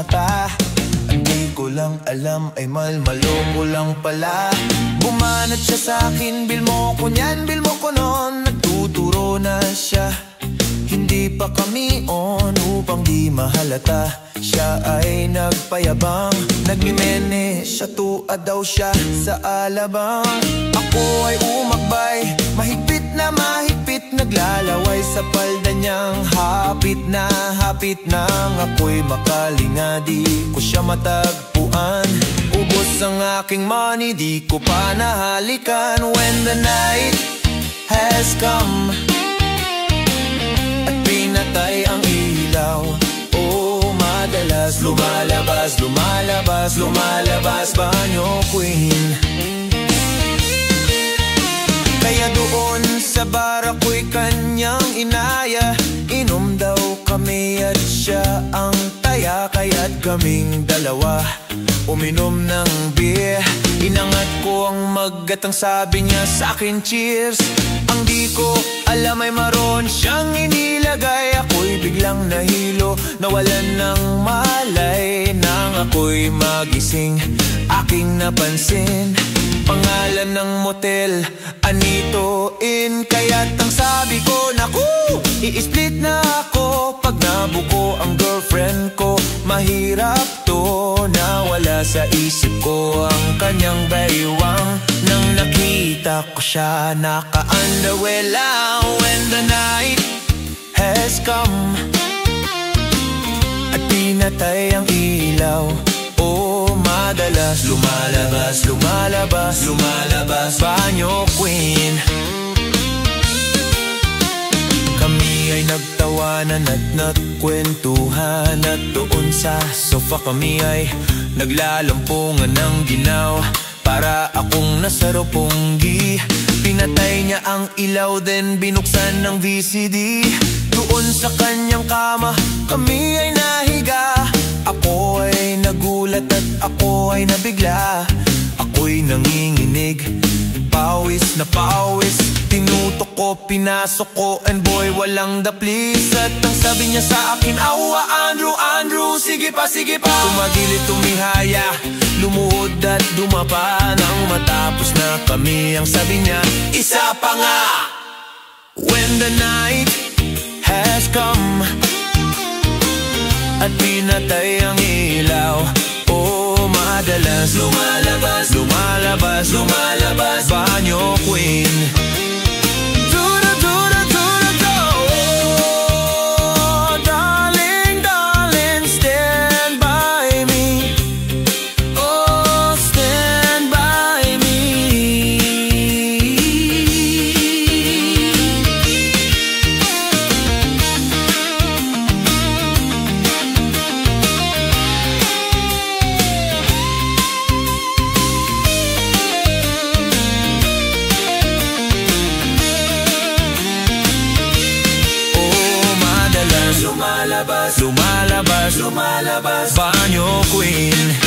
mata. Di ko lang alam ay malmaloko lang pala. Bumanat siya sa'kin, bil mo ko nyan, bil mo ko nun. Nagtuturo na siya, hindi pa kami on. Upang di mahalata, siya ay nagpayabang. Nagmimene, siya tuad daw siya sa alabang. Ako ay umakbay, mahigpit na mahigpit. Naglalaway sa palda niyang hapit na hapit nang ako'y makalinga. Di ko siya matagpuan, ubos ang aking money, di ko pa nahalikan. When the night has come at pinatay ang ilaw, oh madalas lumalabas, lumalabas, lumalabas banyo queen. Kaya doon sa bar ako'y kanyang inaya. Inom daw kami at siya ang taya. Kaya't kaming dalawa uminom ng beer. Inangat ko ang magatang sabi niya sa'kin cheers. Ang di ko alam ay maroon siyang inilagay. Ako'y biglang nahilo, nawalan ng malay. Nang ako'y magising, aking napansin pangalan ng motel, Anito Inn. Kaya't ang sabi ko, naku, i-split na ako. Pag nabuko ang girlfriend ko, mahirap to. Nawala sa isip ko ang kanyang baywang. Nang nakita ko siya, naka-underwear lang. When the night has come at pinatay ang ilaw, oh madalas lumalabas, lumalabas, lumalabas banyo queen. Kami ay nagtawanan at nagkwentuhan. At doon sa sofa kami ay naglalampungan ng ginaw. Para akong nasa roponggi. Pinatay niya ang ilaw, then binuksan ng VCD. Doon sa kanyang kama kami ay nahiga. Ako ay nagulat at ako ay nabigla. Ako'y nanginginig, pawis na pawis. Tinutok ko, pinasok ko, and boy, walang daplis. At ang sabi niya sa akin, awa Andrew, Andrew, sige pa, sige pa. Tumagilid, tumihaya, lumuhod at dumapa. Nang matapos na kami, ang sabi niya, isa pa nga. When the night has come at pinatay ang ilaw, oh madalas lumalabas, lumalabas, lumalabas banyo queen. Lumalabas, lumalabas, lumalabas banyo queen.